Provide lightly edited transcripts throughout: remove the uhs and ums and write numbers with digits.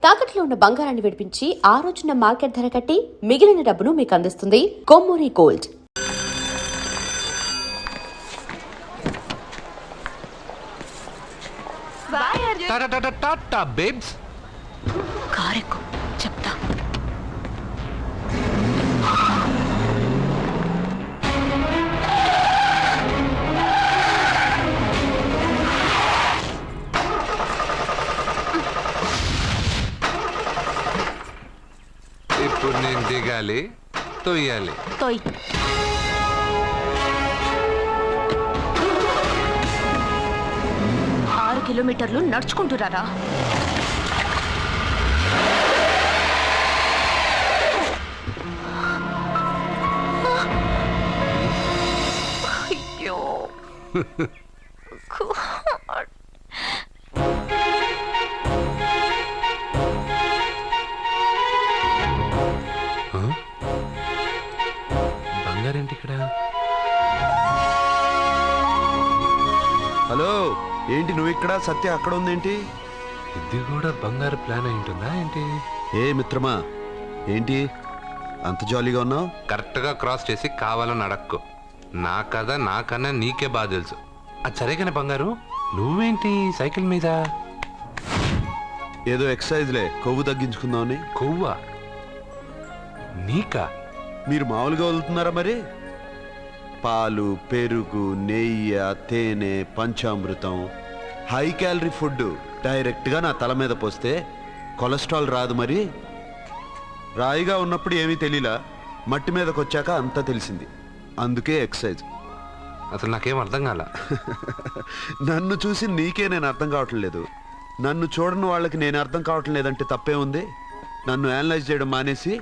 తాకట్లో ఉన్న బంగారాన్ని విడిపించి ఆ రోజున మార్కెట్ ధర కట్టి మిగిలిన డబ్బును మీకు అందిస్తుంది కొమ్మూరి గోల్డ్. కారెక్కు చెప్తా. ఇప్పుడు నేను దిగాలి, తొయ్యాలి. తొయ్. 6 కిలోమీటర్లు నడుచుకుంటున్నారా? అయ్యో బంగారేంటి ఇక్కడ? హలో, ఏంటి నువ్వు ఇక్కడ, సత్య అక్కడ ఉందేంటి? ఇది కూడా బంగారు ప్లాన్ అయి ఉంటుందా ఏంటి? ఏ మిత్రమా, ఏంటి అంత జాలీగా ఉన్నావు? కరెక్ట్ గా క్రాస్ చేసి కావాలని అడక్కు. నా కథ నాకన్నా నీకే బాగా తెలుసు. అది సరేగానే బంగారు, నువ్వేంటి సైకిల్ మీద? ఏదో ఎక్సర్సైజ్లే, కొవ్వు తగ్గించుకుందామని. కొవ్వా? నీకా? మీరు మామూలుగా వదులుతున్నారా మరి? పాలు, పెరుగు, నెయ్యి, తేనె, పంచామృతం, హై క్యాలరీ ఫుడ్ డైరెక్ట్గా నా తల మీద పోస్తే కొలెస్ట్రాల్ రాదు మరి. రాయిగా ఉన్నప్పుడు ఏమీ తెలియలా, మట్టి మీదకి వచ్చాక అంతా తెలిసింది. అందుకే ఎక్సర్సైజ్. అసలు నాకేం అర్థం కాల. నన్ను చూసి నీకే నేను అర్థం కావట్లేదు. నన్ను చూడని వాళ్ళకి నేను అర్థం కావటం లేదంటే తప్పే ఉంది. నన్ను అనలైజ్ చేయడం మానేసి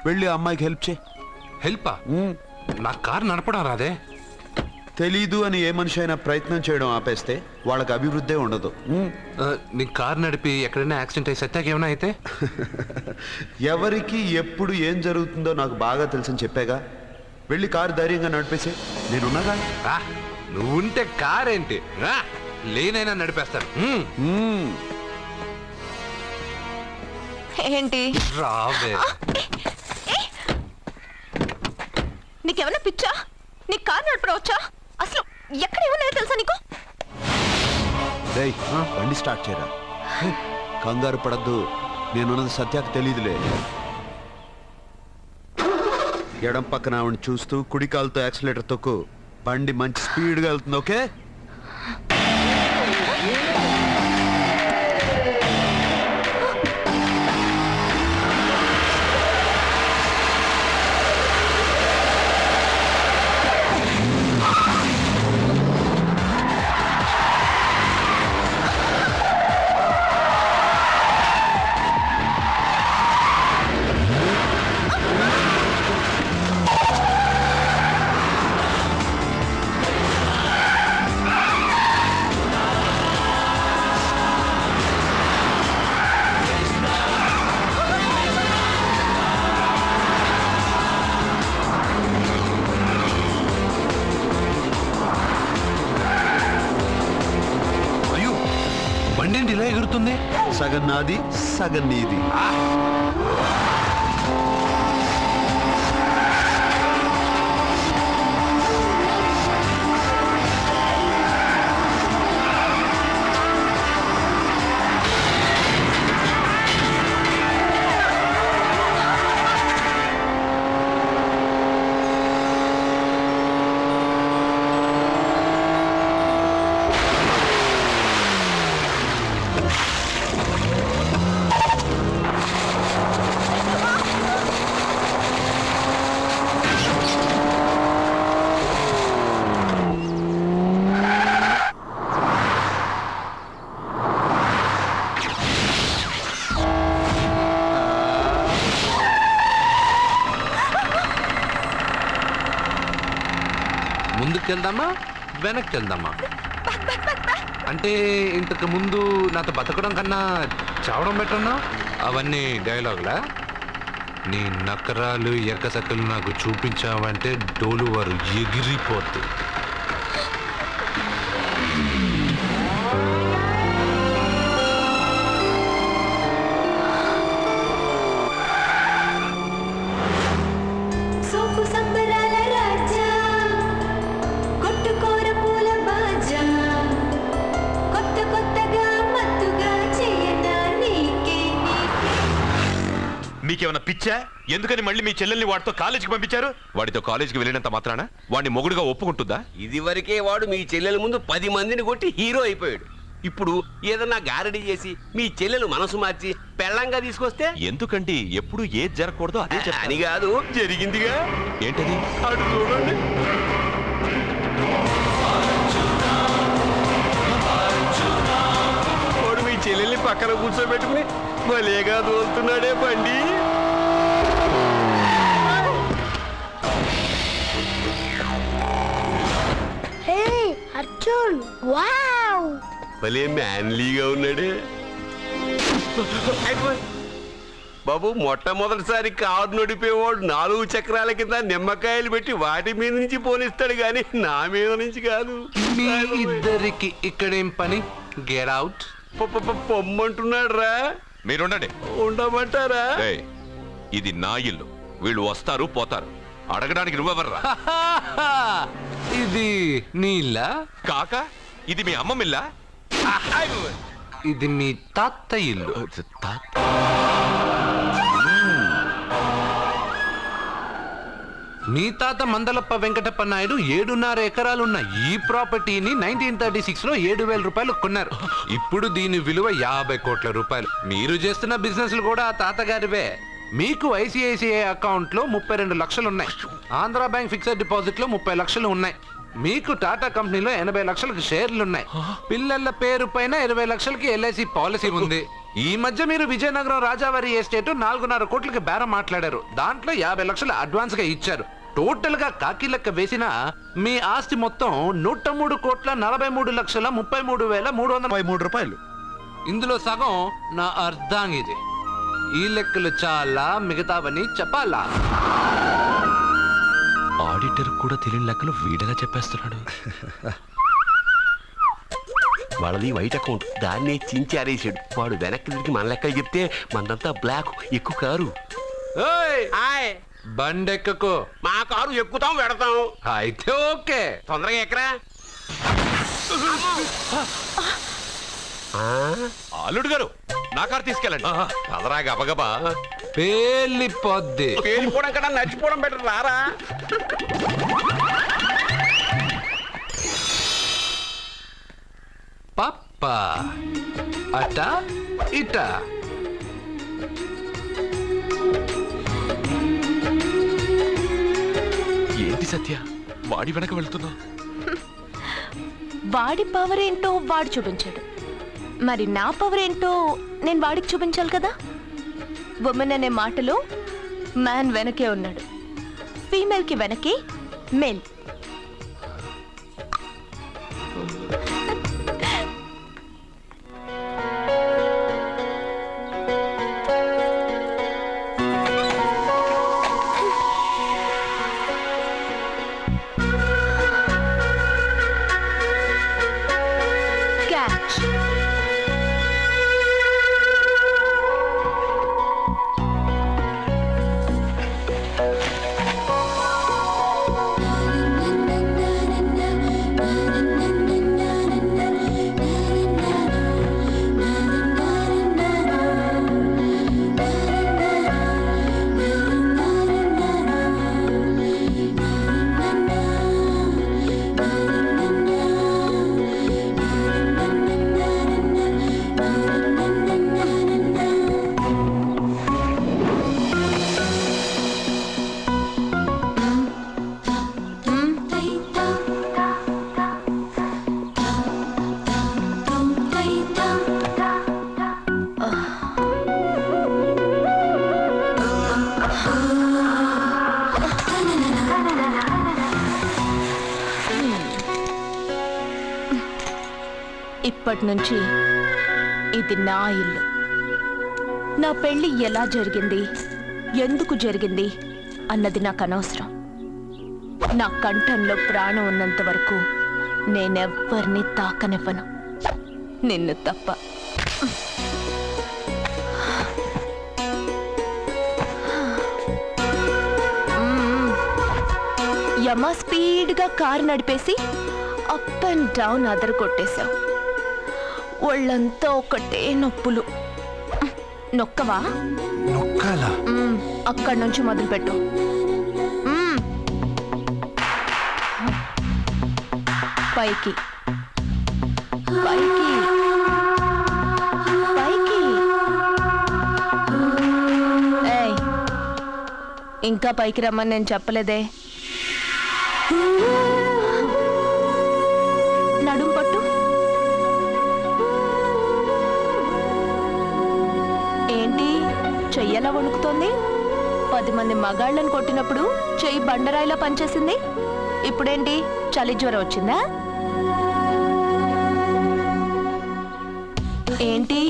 వెళ్ళి అమ్మాయికి హెల్ప్ చేయి. హెల్పా? నా కారు నడపడం రాదే. తెలీదు అని ఏ మనిషి అయినా ప్రయత్నం చేయడం ఆపేస్తే వాళ్ళకి అభివృద్ధే ఉండదు. నీ కారు నడిపి ఎక్కడైనా యాక్సిడెంట్ అయి సత్యాకి ఏమైనా అయితే? ఎవరికి ఎప్పుడు ఏం జరుగుతుందో నాకు బాగా తెలుసని చెప్పాగా. వెళ్ళి కారు ధైర్యంగా నడిపేసి నేనున్నాగా. నువ్వుంటే కారేంటి, లేనైనా నడిపేస్తాను. ఏంటి రావే. నీకేమన్నా పిచ్చా? నీ కారు నడపడం వచ్చా? అసలు ఎక్కడ ఏమన్నా తెలుసా నీకు? రేయ్, బండి స్టార్ట్ చేయరా. కంగారు పడద్దు, నేనున్నది సత్యాకు తెలీదులే. ఎడం పక్కన ఆవిడ చూస్తూ కుడి కాలుతో యాక్సిలేటర్ తొక్కు. బండి మంచి స్పీడ్గా వెళ్తుంది. ఓకే? బండి ఇలా ఎగురుతుంది. సగం నాది, సగం నీది. ముందుకు వెళ్దామా వెనక్కి వెళ్దామా? అంటే ఇంతకు ముందు నాతో బతకడం కన్నా చావడం బెటర్నా? అవన్నీ డైలాగులా? నీ నకరాలు ఎక్కసక్కలు నాకు చూపించావంటే డోలు వారు ఎగిరిపోతు. మీకేమైనా పిచ్చా? ఎందుకని మళ్ళీ మీ చెల్లెల్ని వాడితో కాలేజీకి పంపించారు? వాడితో కాలేజీకి వెళ్ళినంత మాత్రాన వాడిని మొగుడుగా ఒప్పుకుంటుందా? ఇదివరకే వాడు మీ చెల్లెల ముందు 10 మందిని కొట్టి హీరో అయిపోయాడు. ఇప్పుడు ఏదన్నా గారడీ చేసి మీ చెల్లెలు మనసు మార్చి పెళ్ళంగా తీసుకొస్తే ఎందుకండి ఎప్పుడు ఏది జరగకూడదో అదే అని కాదు, జరిగిందిగా. ఏంటది? అటు చూడండి. వాడు మీ చెల్లెల్ని పక్కన కూర్చోబెట్టుకుని భలేగా దోలుతున్నాడే బండి. అర్జున్ వావ్ భలే మ్యాన్లీగా ఉన్నాడే. అయిపోయి బాబు, మొట్టమొదటిసారి కారు నడిపేవాడు 4 చక్రాల కింద నిమ్మకాయలు పెట్టి వాటి మీద నుంచి పోనిస్తాడు గాని నా మీద నుంచి కాదు. మీ ఇద్దరికి ఇక్కడేం పని? Get out. పొమ్మంటున్నాడు రా. మీరుండండి. ఉండమంటారా? ఏయ్, ఇది నా ఇల్లు. వీళ్ళు వస్తారు పోతారు. అడగడానికి నువ్వెవర్రా? ఇది నీళ్ళ కాక ఇది మీ అమ్మమ్మిల్లా? ఇది మీ తాత ఇల్లు. మీ తాత మందలప్ప వెంకటప్ప నాయుడు 7.5 ఎకరాలున్న ఈ ప్రాపర్టీని 1936 లో 7,000 రూపాయలు కొన్నారు. ఇప్పుడు దీని విలువ 50 కోట్ల రూపాయలు. మీరు చేస్తున్న బిజినెస్లు కూడా ఆ తాతగారివే. మీకు ఐసిఐసిఐ అకౌంట్ లో 32 లక్షలు ఉన్నాయి. ఆంధ్ర బ్యాంక్ ఫిక్స్డ్ డిపాజిట్ లో 30 లక్షలు ఉన్నాయి. మీకు టాటా కంపెనీలో 80 లక్షలకు షేర్లు ఉన్నాయి. పిల్లల పేరు పైన 20 లక్షలకి ఎల్ఐసి పాలసీ ఉంది. ఈ మధ్య మీరు విజయనగరం రాజావారి ఎస్టేట్ 4.5 కోట్లకి బేరం మాట్లాడారు. దాంట్లో 50 లక్షలు అడ్వాన్స్ గా ఇచ్చారు. టోటల్ గా కాకి లెక్క వేసిన మీ ఆస్తి మొత్తం 103,43,33,333 రూపాయలు. ఇందులో సగం నా అర్ధాంగిది. ఈ లెక్కలు చాలా, మిగతావని చెప్పాలా? ఆడిటర్ కూడా తెలియని లెక్కలు వీడగా చెప్పేస్తున్నాడు. వాళ్ళది వైట్ అకౌంట్, దాన్నే చించి ఆరేసాడు. వాడు వెనక్కి తిరిగి మన లెక్కలు చెప్తే మనదంతా బ్లాక్. ఎక్కువ కారు. ఏయ్, బండెక్కకు. మా కారు ఎక్కుతాం పెడతాం. అయితే ఓకే, తొందరగా ఎక్కరా. అల్లుడు గారు, నా కారు తీసుకెళ్ళండి. పదరా గబగబా. పేలిపోద్ది. పేలిపోవడం కన్నా నచ్చిపోవడం బెటర్. రారా. పప్ప అట ఇట. ఏంటి సత్య, వాడి వెనక వెళ్తున్నా? వాడి పవర్ ఏంటో వాడు చూపించాడు. మరి నా పవర్ ఏంటో నేను వాడికి చూపించాలి కదా. ఉమెన్ అనే మాటలో మ్యాన్ వెనకే ఉన్నాడు, ఫీమేల్ కి వెనకే మేల్. ఇప్పటి నుంచి ఇది నా ఇల్లు. నా పెళ్లి ఎలా జరిగింది, ఎందుకు జరిగింది అన్నది నాకు అనవసరం. నా కంఠంలో ప్రాణం ఉన్నంత వరకు నేనెవ్వరిని తాకనివ్వను, నిన్ను తప్ప. యమ స్పీడ్గా కారు నడిపేసి అప్ అండ్ డౌన్ అదర కొట్టేశావు. ఒళ్ళంతా ఒకటే నొప్పులు. నొక్కవా? నొక్కాలా? అక్కడి నుంచి మొదలుపెట్టు. మ్మ్. పైకి పైకి పైకి. ఏయ్, ఇంకా పైకి రమ్మని నేను చెప్పలేదే. నడుం పట్టు. ఏంటి చెయ్యలా వణుకుతోంది? 10 మంది మగాళ్ళని కొట్టినప్పుడు చెయ్యి బండరాయిలా పనిచేసింది. ఇప్పుడేంటి చలి జ్వరం వచ్చిందా? ఏంటి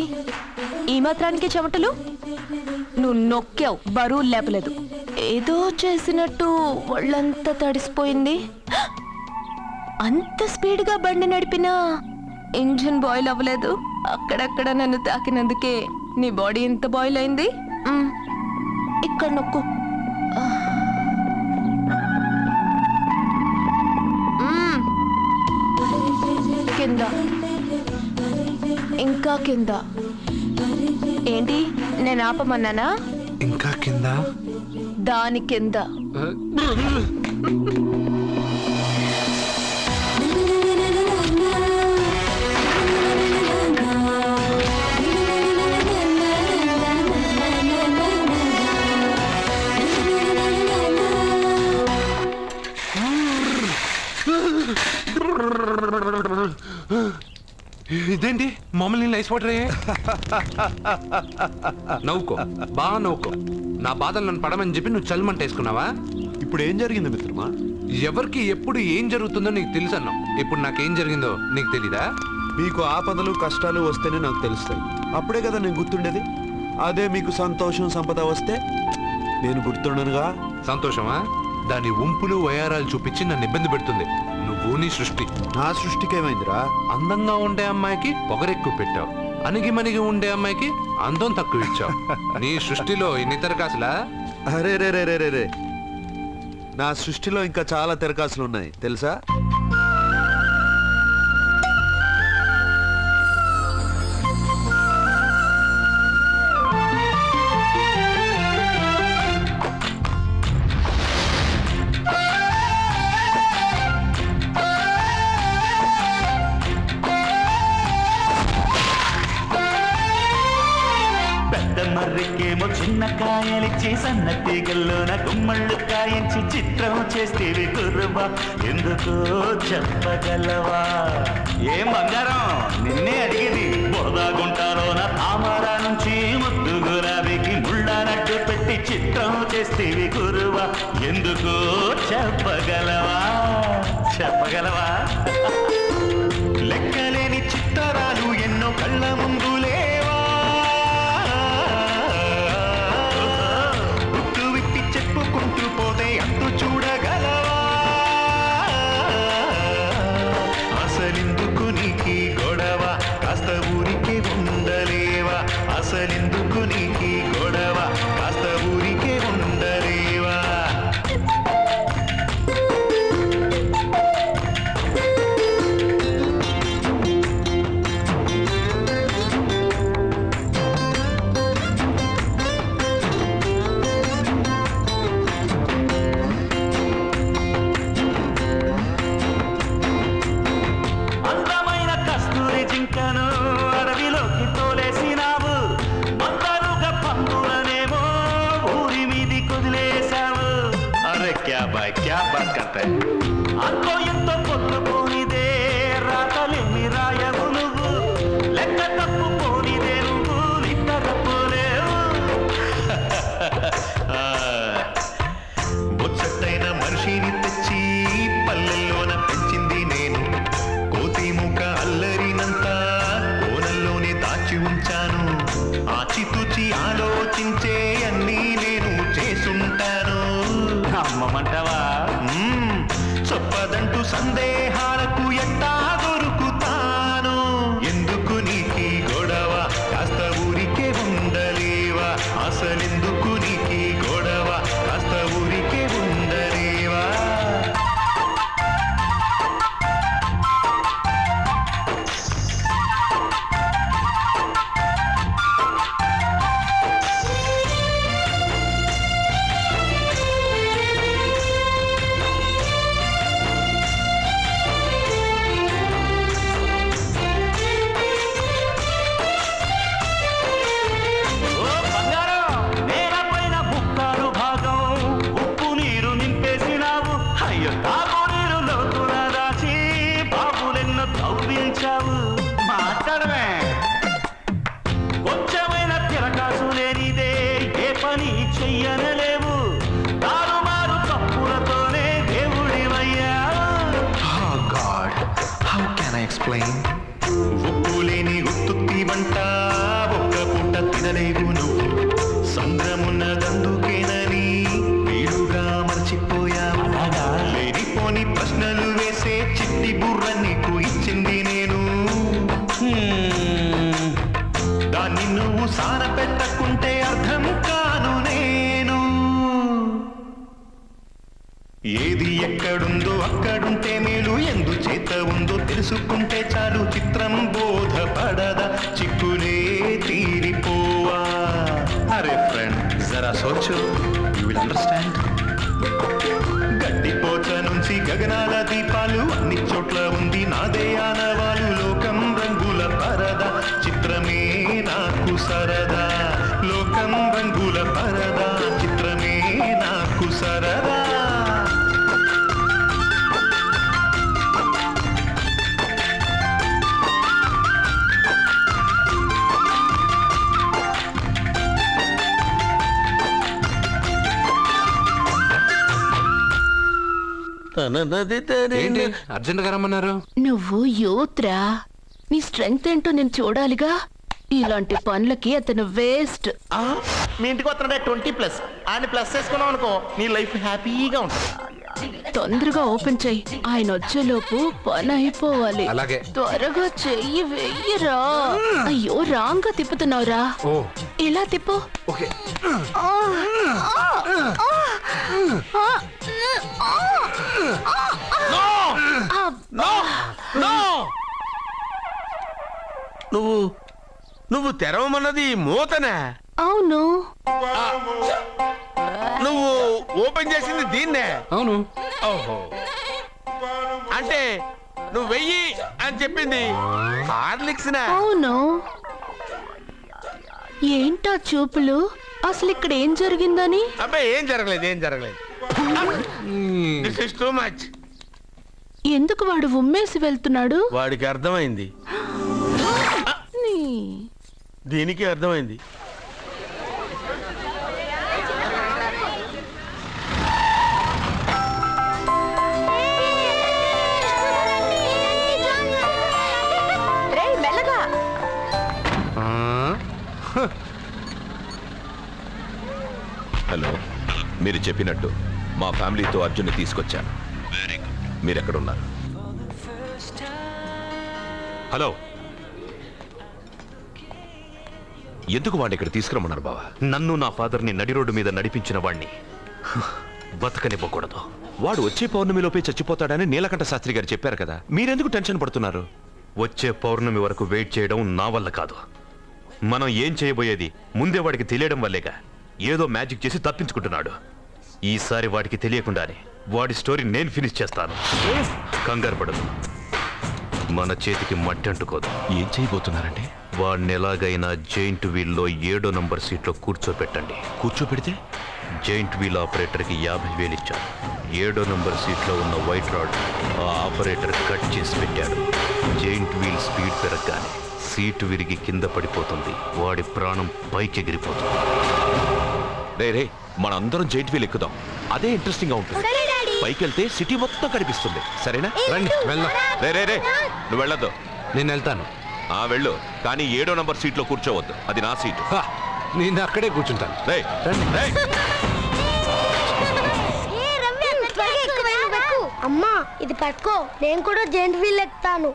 ఈ మాత్రానికి చెమటలు? నువ్వు నొక్కావు, బరువు లేపలేదు. ఏదో చేసినట్టు ఒళ్ళంతా తడిసిపోయింది. అంత స్పీడ్గా బండి నడిపినా ఇంజిన్ బాయిల్ అవ్వలేదు. అక్కడక్కడ నన్ను తాకినందుకే నీ బాడీ ఎంత బాయిల్ అయింది. ఇక్కడ నొక్కు. కింద, ఇంకా కింద. ఏంటి నేను ఆపమన్నానా? ఇంకా కింద, దాని కింద. ఇదేంటి మమ్మల్ని ఐస్ వాటర్ నవ్వుకో, బాగా నవ్వుకో. నా బాధలు నన్ను పడమని చెప్పి నువ్వు చల్మంట వేసుకున్నావా? ఇప్పుడు ఏం జరిగింది మిత్రమా? ఎవరికి ఎప్పుడు ఏం జరుగుతుందో నీకు తెలుసు అన్నావు. ఇప్పుడు నాకేం జరిగిందో నీకు తెలీదా? మీకు ఆపదలు కష్టాలు వస్తేనే నాకు తెలుస్తాయి. అప్పుడే కదా నేను గుర్తుండేది. అదే మీకు సంతోషం సంపద వస్తే నేను గుర్తుండనుగా. సంతోషమా? దాని ఉంపులు వయారాలు చూపించి నన్ను ఇబ్బంది పెడుతుంది. నువ్వు నీ సృష్టి. నా సృష్టికేమైందిరా? అందంగా ఉండే అమ్మాయికి పొగరెక్కువ పెట్టావు, అణిగి మణిగి ఉండే అమ్మాయికి అందం తక్కువ ఇచ్చావు. నీ సృష్టిలో ఇన్ని తెరకాసులా? అరే రే రే రే రే రే, నా సృష్టిలో ఇంకా చాలా తెరకాసులు ఉన్నాయి తెలుసా? మర్రికేమో చిన్న కాయలిచ్చి సన్న తీగల్లోన గుమ్మళ్ళు కాయించి చిత్రం చేస్తేవి కుర్రబా, ఎందుకో చెప్పగలవా? ఏం బంగారం నిన్నే అడిగేది. బురదా గుంటలోన తామర నుంచి ముద్దు గులాబీకి ముళ్ళనట్టు పెట్టి చిత్రం చేస్తేవి కుర్రబా, ఎందుకో చెప్పగలవా? చెప్పగలవా? లెక్కలేని చిత్తరాలు ఎన్నో కళ్ళ ముందు లేవా? చెప్పుకుంటూ పోతే అంతు చూడగలవా? అసలిందుకు నీకి గొడవ, కాస్త ఊరికే ఉండలేవా? అసలిందుకు నీకి గొడవ, కాస్త ఊరికే ఉండలేవా? అడవిలోకి తోలేసినావు, మందరుగా పందులనేమో ఊరి మీది కొదిలేశావు. అరే క్యా బాయ్ క్యా బాత్ కర్తా హై. అంతో ఎంతో పొద్దుపోనిదే రాతలేమి రాయవు నువ్వు, లెక్క తప్పు పోనిదే నువ్వు లిక్కర పోలేవు. ముచ్చటైన మనిషిని తెచ్చి పల్లెల్లోన పెంచింది నేను, కోతి ముఖ అల్లరినంత కోనల్లోనే దాచి ఉంచాను. ఆచితూచి ఆలోచించే అన్నీ నేను చేసుంటాను. అమ్మమంటవా? చొప్పదంటూ సందేహాలకు ఎట్టా దొరుకుతాను. ఎందుకు నీకి గొడవ, కాస్త ఊరికే ఉండలేవా? అసలెందుకు నీకి గొడవ, కాస్త ఊరికే ఉండలేవా? చెయ్యనలేవు తారుమారు తప్పులతోనే దేవుడివయ్యావు. ఉప్పు లేని ఉత్తుత్తి వంట ఒక్క పూట తినలేవు నువ్వు సంద్రమున్నదందుకేనని వీడుగా మర్చిపోయావు. లేనిపోని ప్రశ్నలు వేసే చిట్టి బుర్ర నీకు ఇచ్చింది నేను. దాన్ని నువ్వు సాన పెట్టకుంటే అర్థం కాను నేను. ఏది ఎక్కడుందో అక్కడుంటే మేలు ఎందుచేత ఉందో తెలుసుకుంటే చాలు. చిత్రం బోధపడదా చిక్కులే తీరిపోవా. అరే ఫ్రెండ్ జరా సోచు యు విల్ అండర్స్టాండ్. గడ్డిపోచ నుంచి గగనాల దీపాలు అన్ని చోట్ల ఉంది నాదే ఆనవాలు. లోకం రంగుల పరదా చిత్రమే నాకు సరదా. లోకం రంగుల పరదా చిత్రమే నాకు సరదా. ఏంటి అర్జెంట్ గా రమ్మన్నారు? నువ్వు యూత్రా, నీ స్ట్రెంగ్త్ ఏంటో నేను చూడాలిగా. ఇలాంటి పనులకి అతను వేస్ట్. మీ ఇంటికి వస్తున్నాడే 20+ ఆయన ప్లస్ చేసుకున్నావు అనుకో నీ లైఫ్ హ్యాపీగా ఉంటుంది. తొందరగా ఓపెన్ చెయ్యి, ఆయన వచ్చేలోపు పని అయిపోవాలి. అలాగే. త్వరగా చెయ్యి వెయ్యరా. అయ్యో రాంగ్ గా తిప్పుతున్నావురా. ఓ ఇలా తిప్పు. ఓకే. నువ్వు తెరవమన్నది మూతనే, అవును. నువ్వు ఓపెన్ చేసింది దీన్నే. అవును. ఓహో, అంటే నువ్వు వెయ్యి అని చెప్పింది హార్లిక్స్. అవును. ఏంటా చూపులు? అసలు ఇక్కడ ఏం జరిగిందని? అబ్బాయి ఏం జరగలేదు. This is too much. ఎందుకు వాడు ఉమ్మేసి వెళ్తున్నాడు? వాడికి అర్థమైంది, దీనికి అర్థమైంది. హలో, మీరు చెప్పినట్టు మా ఫ్యామిలీతో అర్జున్ని తీసుకొచ్చాను. Very good. మీరు ఎక్కడున్నారు? హలో, ఎందుకు వాడిని ఇక్కడ తీసుకురమ్మన్నారు బావా? నన్ను నా ఫాదర్ని నడి రోడ్డు మీద నడిపించిన వాణ్ణి బతకనివ్వకూడదు. వాడు వచ్చే పౌర్ణమిలోపే చచ్చిపోతాడని నీలకంఠ శాస్త్రి గారు చెప్పారు కదా, మీరెందుకు టెన్షన్ పడుతున్నారు? వచ్చే పౌర్ణమి వరకు వెయిట్ చేయడం నా వల్ల కాదు. మనం ఏం చేయబోయేది ముందే వాడికి తెలియడం వల్లేగా. ఏదో మ్యాజిక్ చేసి తప్పించుకుంటున్నాడు. ఈసారి వాడికి తెలియకుండానే వాడి స్టోరీ నేను ఫినిష్ చేస్తాను. కంగారు పడదు, మన చేతికి మట్టి అంటుకోదు. ఏం చేయబోతున్నారంటే? వాడిని ఎలాగైనా జైంట్ వీల్లో 7వ నంబర్ సీట్లో కూర్చోపెట్టండి. కూర్చోబెడితే జైంట్ వీల్ ఆపరేటర్కి 50,000 ఇచ్చాను. 7వ నంబర్ సీట్లో ఉన్న వైట్ రాడ్ ఆ ఆపరేటర్ కట్ చేసి పెట్టాడు. జైంట్ వీల్ స్పీడ్ పెరగగానే సీటు విరిగి కింద పడిపోతుంది. వాడి ప్రాణం పైకి ఎగిరిపోతుంది. రే మనందరం జైంట్ వీల్ ఎక్కుదాం, అదే ఇంట్రెస్టింగ్ గా ఉంటుంది. పైకి వెళ్తే సిటీ మొత్తం కనిపిస్తుంది. సరేనా? రండి వెళ్దాం. రే నువ్వు వెళ్ళొద్దు. నేను వెళ్తాను. వెళ్ళు, కానీ 7వ నంబర్ సీట్లో కూర్చోవద్దు, అది నా సీటు. నేను అక్కడే కూర్చుంటాను. రేయ్, రేయ్. అమ్మా ఇది పట్టుకో, నేను కూడా జెంట్ వీల్ ఎక్కుతాను.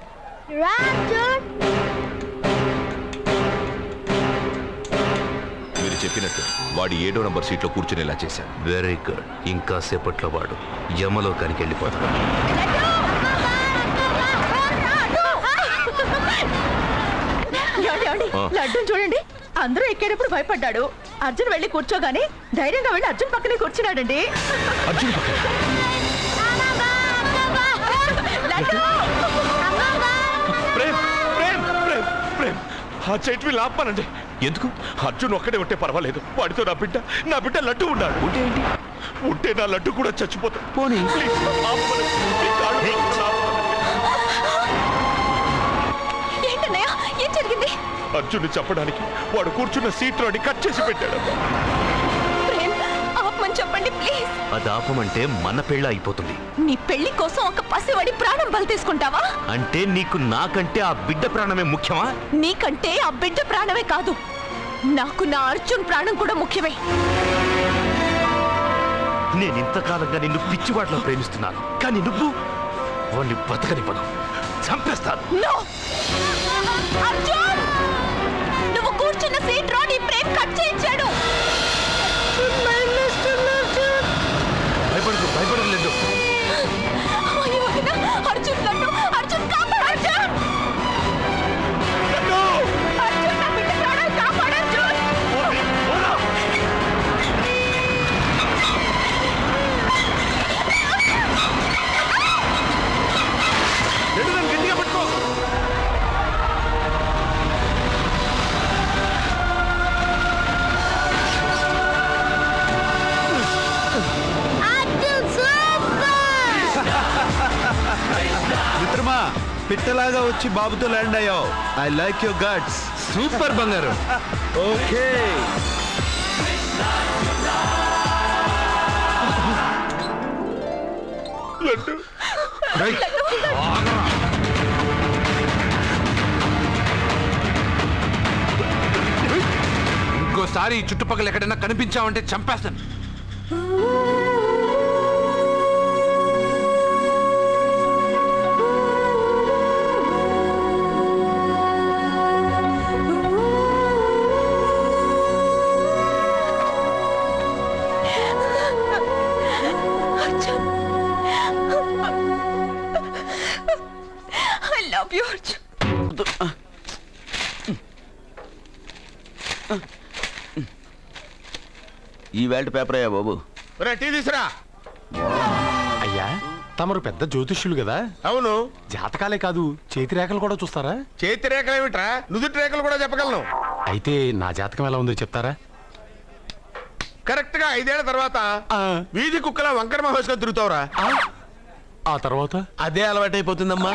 మీరు చెప్పినట్టు వాడి 7వ నంబర్ సీట్లో కూర్చునేలా చేశాను. Very good. ఇంకా సేపట్లో వాడు యమలోకానికి వెళ్ళిపోతాడు. లడ్డు చూడండి, అందరూ ఎక్కేటప్పుడు భయపడ్డాడు. అర్జున్ వెళ్ళి కూర్చోగానే ధైర్యంగా వెళ్ళి అర్జున్ పక్కనే కూర్చున్నాడండి. అర్జున్ పక్కన ప్రేమ్ ప్రేమ్ ప్రేమ్ ప్రేమ్ ఆ జైంట్ వీల్ ఆపమనండి. ఎందుకు? అర్జున్ ఒక్కడే ఉంటే పర్వాలేదు, వాడితో నా బిడ్డ లడ్డు ఉన్నాడు. ఉంటే నా లడ్డు కూడా చచ్చిపోతాడు. పోనీ. ఏంటన్నయ్య, ఏం జరిగింది? అర్జున్ని చెప్పడానికి వాడు కూర్చున్న సీట్లోని కట్ చేసి పెట్టాడు. ప్రేమ్ ఆపండి ప్లీజ్. అది ఆపమంటే మన పెళ్ళ అయిపోతుంది. నీ పెళ్లి కోసం ఒక పసివాడి ప్రాణం బలి తీసుకుంటావా? అంటే నీకు నాకంటే ఆ బిడ్డ ప్రాణమే ముఖ్యమా? నీకంటే ఆ బిడ్డ ప్రాణమే కాదు, నాకు నా అర్జున్ ప్రాణం కూడా ముఖ్యమే. నేను ఇంతకాలంగా నిన్ను పిచ్చివాటిలో ప్రేమిస్తున్నాను, కానీ నువ్వు వాడిని బతకనివ్వను, చంపేస్తాను. No! అర్జున్, నువ్వు కూర్చున్న సీట్ రోడ్ ఈ ప్రేమ్ కట్ చేయించాడు. భయపడలేదు. అయ్యో వదినా, అర్జున్ నన్ను, అర్జున్ కాపాడు, అర్జున్! అర్జున్, నా బిడ్డ ప్రాణాలు కాపాడు, అర్జున్! గట్టిగా పట్టుకో. మిత్రమా, పిట్టలాగా వచ్చి బాబుతో ల్యాండ్ అయ్యావు. I like your guts. Super బంగారు. ఓకే. రేయ్, ఆగరా. ఇంకోసారి ఈ చుట్టుపక్కల ఎక్కడైనా కనిపించావంటే చంపేస్తాను. Arjun, I love you, Arjun. ఈ వేల్ట్ పేపర్ అయ్యా బాబు. టీ తీసురా. అయ్యా, తమరు పెద్ద జ్యోతిష్యులు కదా? అవును. జాతకాలే కాదు, చేతి రేఖలు కూడా చూస్తారా? చేతి రేఖలు ఏమిట్రా, నుదుటి రేఖలు కూడా చెప్పగలను. అయితే నా జాతకం ఎలా ఉందో చెప్తారా? కరెక్ట్ గా 5 ఏళ్ల తర్వాత వీధి కుక్కల వంకర మహేష్గా తిరుగుతావురా. ఆ తర్వాత అదే అలవాటైపోతుందమ్మా.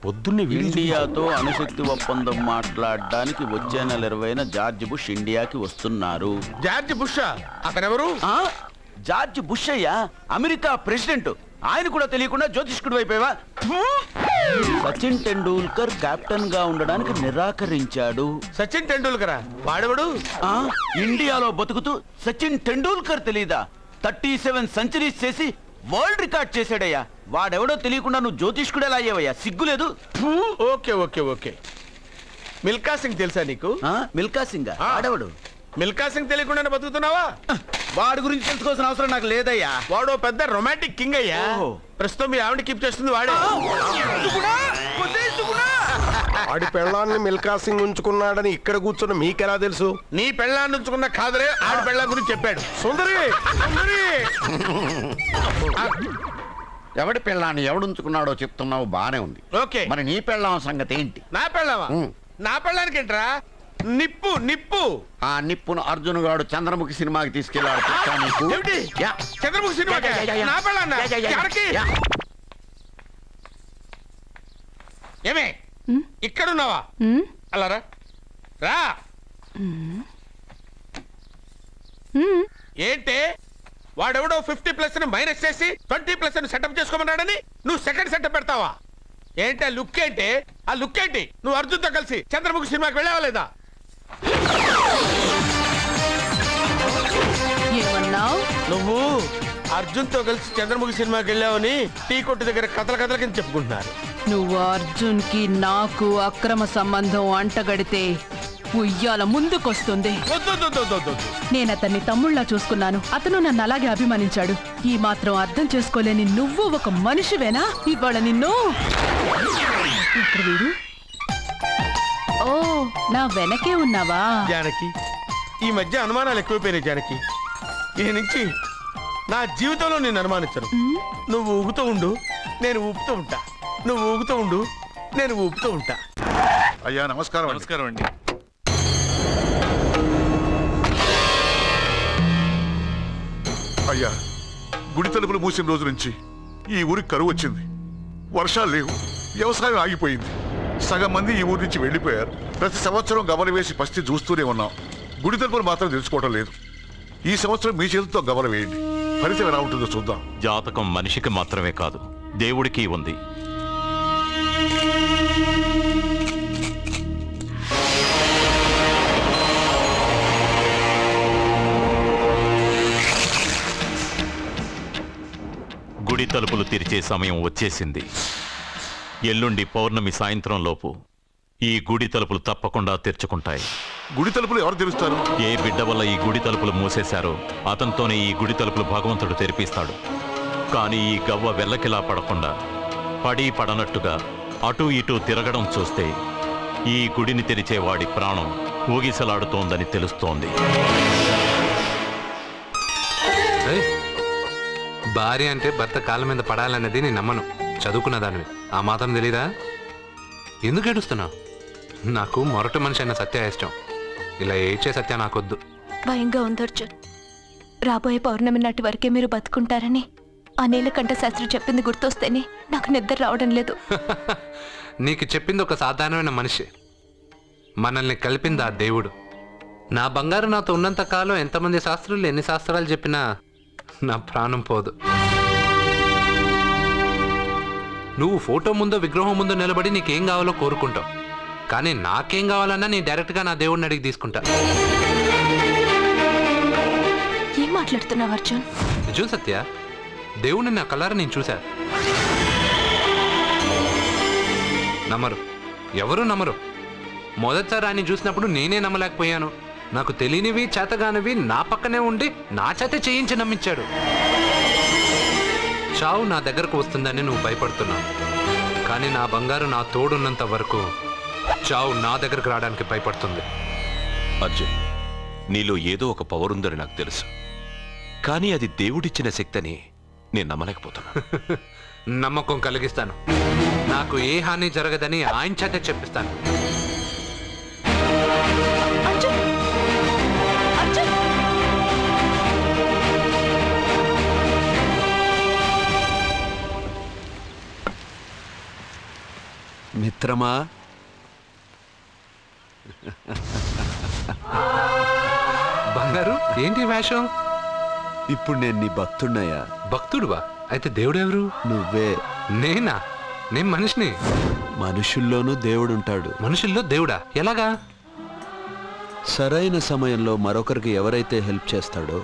పొద్దున్నే ఇండియాతో అణుశక్తి ఒప్పందం మాట్లాడడానికి వచ్చే నెల 20న జార్జ్ బుష్ ఇండియాకి వస్తున్నారు. జార్జ్ బుష్ అతనెవరు? జార్జ్ బుష్ అయ్యా, అమెరికా ప్రెసిడెంట్. ఆయన కూడా తెలియకుండా జ్యోతిష్కుడు వైపోయావా? సచిన్ టెండూల్కర్ కెప్టెన్ గా ఉండడానికి నిరాకరించాడు. సచిన్ టెండూల్కరా? వాడెవడు? ఇండియాలో బతుకుతూ సచిన్ టెండూల్కర్ తెలీదా? 37 సెంచరీస్ చేసి వరల్డ్ రికార్డ్ చేశాడయ్యా. వాడెవడో తెలియకుండా నువ్వు జ్యోతిష్కుడు ఎలా అయ్యావయ్యా? సిగ్గులేదు? Okay okay okay. Milkha Singh తెలుసా నీకు? మిల్కా సింగ్ వాడెవడు? మిల్కా సింగ్ తెలియకుండానే బతుకుతున్నావా? వాడి గురించి తెలుసుకోవాల్సిన అవసరం నాకు లేదయ్యా. వాడు పెద్ద రొమాంటిక్ కింగ్ అయ్యా. ప్రస్తుతం మీ ఆవిడ కీప్ చేస్తుంది వాడే. వాడి పెళ్ళాన్ని మిల్కా సింగ్ ఉంచుకున్నాడని ఇక్కడ కూర్చున్న మీకెలా తెలుసు? నీ పెళ్ళాన్ని ఉంచుకున్న కాదరే ఆడి పెళ్ళ గురించి చెప్పాడు. సుందరి, సుందరి. ఎవడి పెళ్ళాన్ని ఎవడుంచుకున్నాడో చెప్తున్నావు, బానే ఉంది. ఓకే, మరి నీ పెళ్ళాం సంగతి ఏంటి? నా పెళ్ళావా? నా పెళ్ళానికి ఏంట్రా? నిప్పు నిప్పు. ఆ నిప్పును అర్జున్ గాడు చంద్రముఖి సినిమాకి తీసుకెళ్లాడు. చంద్రముఖి సినిమా నా పెళ్ళాన్న ఏమే ఇక్కడున్నావా? అలా రా రా. ఏంటే వాడెవడో 50+ మైనస్ చేసి 20+ సెటప్ చేసుకోమన్నాడని నువ్వు సెకండ్ సెటప్ పెడతావా? ఏంటి ఆ లుక్? ఏంటి ఆ లుక్? ఏంటి నువ్వు అర్జున్తో కలిసి చంద్రముఖి సినిమాకి వెళ్ళావా లేదా? నువ్వు అర్జున్తో కలిసి చంద్రముఖి సినిమాకి వెళ్ళావని టీ కొట్టు దగ్గర కథల కింద చెప్పుకుంటున్నారు. నువ్వు అర్జున్ కి నాకు అక్రమ సంబంధం అంటగడితే ఉయ్యాల ముందుకొస్తుంది. నేను అతన్ని తమ్ముళ్ళ చూసుకున్నాను. అతను నన్ను అలాగే అభిమానించాడు. ఈ మాత్రం అర్థం చేసుకోలేని నువ్వు ఒక మనిషివేనా? ఇవాళ నిన్ను ఇక్కడ వీడు. ఓ, నా వెనకే ఉన్నావా? జానకి, ఈ మధ్య అనుమానాలు ఎక్కువైపోయినాయి జానకి. ఈ నుంచి నా జీవితంలో నేను అనుమానించను. నువ్వు ఊగుతూ ఉండు, నేను ఊపుతూ ఉంటా. నువ్వు ఊగుతూ ఉండు, నేను ఊపుతూ ఉంటా. అయ్యా నమస్కారం. నమస్కారం అండి. అయ్యా, గుడి తలుపులు మూసిన రోజు నుంచి ఈ ఊరికి కరువు వచ్చింది. వర్షాలు లేవు, వ్యవసాయం ఆగిపోయింది. సగం మంది ఈ ఊరి నుంచి వెళ్ళిపోయారు. ప్రతి సంవత్సరం గమని వేసి పరిస్థితి చూస్తూనే ఉన్నాం. గుడి తలుపులు మాత్రం తెలుసుకోవడం లేదు. ఈ సంవత్సరం మీ చేతితో గమనం వేయండి, ఫలితం ఎలా ఉంటుందో చూద్దాం. జాతకం మనిషికి మాత్రమే కాదు, దేవుడికి ఉంది. గుడి తలుపులు తెరిచే సమయం వచ్చేసింది. ఎల్లుండి పౌర్ణమి సాయంత్రం లోపు ఈ గుడి తలుపులు తప్పకుండా తెరుచుకుంటాయి. గుడి తలుపులు ఎవరు తెరుస్తారు? ఏ బిడ్డ వల్ల ఈ గుడి తలుపులు మూసేశారో అతనితోనే ఈ గుడి తలుపులు భగవంతుడు తెరిపిస్తాడు. కానీ ఈ గవ్వ వెల్లకిలా పడకుండా పడి పడనట్టుగా అటూ ఇటూ తిరగడం చూస్తే ఈ గుడిని తెరిచే వాడి ప్రాణం ఊగిసలాడుతోందని తెలుస్తోంది. భార్య అంటే భర్త కాళ్ళ మీద పడాలన్నది నేను నమ్మను. చదువుకున్న దానివి, ఆ మాత్రం తెలీదా? ఎందుకు ఏడుస్తున్నావు? నాకు మొరటి మనిషి అయిన సత్య ఇష్టం. ఇలా ఏడ్చే సత్య నాకొద్దు. భయంగా ఉంది అర్జున్. రాబోయే పౌర్ణమి నాటి వరకే మీరు బతుకుంటారని ఆ నీలకంఠ శాస్త్రి చెప్పింది గుర్తొస్తేనే నాకు నిద్ర రావడం లేదు. నీకు చెప్పింది ఒక సాధారణమైన మనిషి, మనల్ని కలిపింది ఆ దేవుడు. నా బంగారు నాతో ఉన్నంత కాలం ఎంతమంది శాస్త్రులు ఎన్ని శాస్త్రాలు చెప్పినా నా ప్రాణం పోదు. నువ్వు ఫోటో ముందో విగ్రహం ముందో నిలబడి నీకేం కావాలో కోరుకుంటావు, కానీ నాకేం కావాలన్నా నేను డైరెక్ట్గా నా దేవుడిని అడిగి తీసుకుంటా. ఏం మాట్లాడుతున్నావు అర్జున్? నిజం సత్య, దేవుడిని నా కళ్ళారా నేను చూశా. నమ్మరు, ఎవరు నమ్మరు. మొదటిసారి ఆయన చూసినప్పుడు నేనే నమ్మలేకపోయాను. నాకు తెలియనివి చేతగానివి నా పక్కనే ఉండి నా చేత చేయించి నమ్మించాడు. చావు నా దగ్గరకు వస్తుందని నువ్వు భయపడుతున్నావు, కానీ నా బంగారు నా తోడున్నంత వరకు చావు నా దగ్గరకు రావడానికి భయపడుతుంది. అర్జున్, నీలో ఏదో ఒక పవర్ ఉందని నాకు తెలుసు, కానీ అది దేవుడిచ్చిన శక్తిని నేను నమ్మలేకపోతున్నా. నమ్మకం కలిగిస్తాను. నాకు ఏ హాని జరగదని ఆయన చేత చెప్పిస్తాను. మిత్రమా, బంగారు ఏంటి వేషం? ఇప్పుడు నేను నీ భక్తుడినయ్యా. భక్తుడువా? అయితే దేవుడు ఎవరు? నువ్వే. నేనా? నేను మనిషిని. మనుషుల్లోనూ దేవుడుంటాడు. మనుషుల్లో దేవుడా? ఎలాగా? సరైన సమయంలో మరొకరికి ఎవరైతే హెల్ప్ చేస్తాడో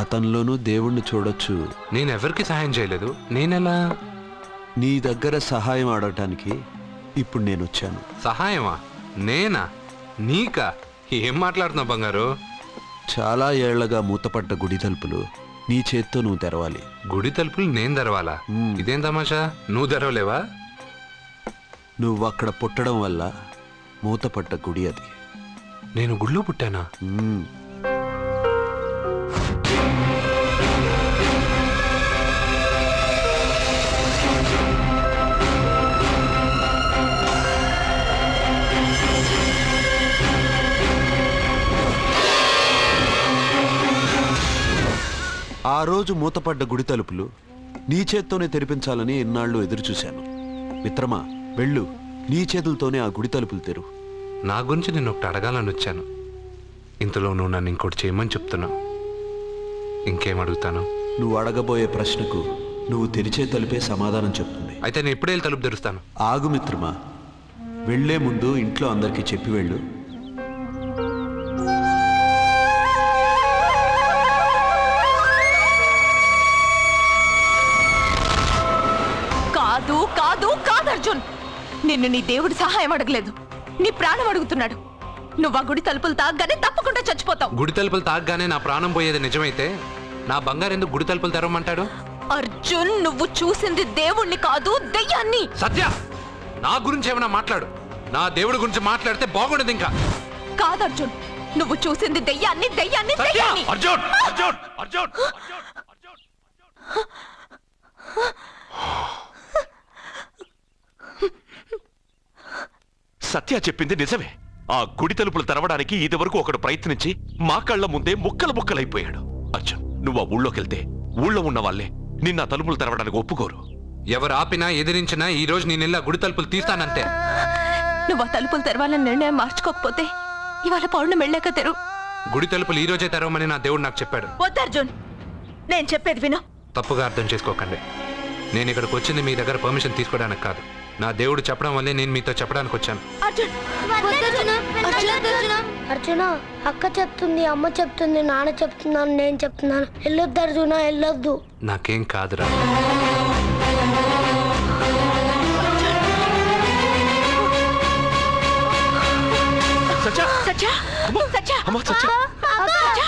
అతనిలోనూ దేవుణ్ణి చూడొచ్చు. నేనెవరికి సహాయం చేయలేదు, నేనెలా? నీ దగ్గర సహాయం అడగటానికి ఇప్పుడు నేను వచ్చాను. సహాయమా? నేనా? నీకా? ఏం మాట్లాడుతున్నావు బంగారు? చాలా ఏళ్లగా మూతపడ్డ గుడి తలుపులు నీ చేత్తో నువ్వు తెరవాలి. గుడి తలుపులు నేను తెరవాలా? ఇదేం తమాషా? నువ్వు తెరవలేవా? నువ్వు అక్కడ పుట్టడం వల్ల మూతపడ్డ గుడి అది. నేను గుడిలో పుట్టానా? ఆ రోజు మూతపడ్డ గుడి తలుపులు నీ చేత్తోనే తెరిపించాలని ఎన్నాళ్ళు ఎదురుచూశాను. మిత్రమా, వెళ్ళు, నీ చేతులతోనే ఆ గుడి తలుపులు తెరు. నా గురించి నేను ఒకటి అడగాలని వచ్చాను. ఇంతలో నువ్వు నన్ను ఇంకోటి చేయమని చెప్తున్నావు. ఇంకేం అడుగుతాను? నువ్వు అడగబోయే ప్రశ్నకు నువ్వు తెరిచే తలుపే సమాధానం చెప్తుంది. అయితే నేను ఇప్పుడే తలుపు తెరుస్తాను. ఆగు మిత్రమా, వెళ్లే ముందు ఇంట్లో అందరికీ చెప్పి వెళ్ళు. కాదు కాదు కాదు అర్జున్, నిన్ను నీ దేవుడు సహాయం అడగలేదు, నీ ప్రాణం అడుగుతున్నాడు. నువ్వు ఆ గుడి తలుపులు తాగ్గానే తప్పకుండా చచ్చిపోతావు. గుడి తలుపులు తాగ్గానే నా ప్రాణం పోయేది నిజమైతే నా బంగారు ఎందుకు గుడి తలుపులు తెరవమంటాడు? అర్జున్, నువ్వు చూసింది దేవుణ్ణి కాదు, దెయ్యాన్ని. సత్య, నా గురించి ఏమైనా మాట్లాడు. నా దేవుడి గురించి మాట్లాడితే బాగుండదు. ఇంకా కాదు అర్జున్, నువ్వు చూసింది దెయ్యాన్ని, దెయ్యాన్ని, దెయ్యాన్ని. అర్జున్, అర్జున్, అర్జున్, సత్య చెప్పింది నిజమే. ఆ గుడి తలుపులు తెరవడానికి ఇదివరకు ఒకడు ప్రయత్నించి మా కళ్ళ ముందే ముక్కలు ముక్కలైపోయాడు. అర్జున్, నువ్వు ఆ ఊళ్ళోకెళ్తే ఊళ్ళో ఉన్న వాళ్ళే నిన్న తలుపులు తెరవడానికి ఒప్పుకోరు. ఎవరు ఆపినా ఎదిరించినా ఈ రోజు నేను గుడి తలుపులు తీస్తానంతే. నువ్వు ఆ తలుపులు తెరవాలని నిర్ణయం మార్చుకోకపోతే ఇవాళ పౌర్ణమి వెళ్ళాక తెరు. గుడి తలుపులు ఈ రోజే తెరవమని నా దేవుడు నాకు చెప్పాడు. వద్దు అర్జున్, నేను చెప్పేది విను. తప్పుగా అర్థం చేసుకోకండి. నేను ఇక్కడికి వచ్చింది మీ దగ్గర పర్మిషన్ తీసుకోవడానికి కాదు. నా దేవుడు చెప్పడం వల్లే నేను మీతో చెప్పడానికి వచ్చాను. అర్జున, అక్క చెప్తుంది, అమ్మ చెప్తుంది, నాన్న చెప్తున్నాను, నేను చెప్తున్నాను. వెళ్ళొద్దు అర్జున, వెళ్ళొద్దు. నాకేం కాదురా. సచ్చా, సచ్చా, సచ్చా, సచ్చా.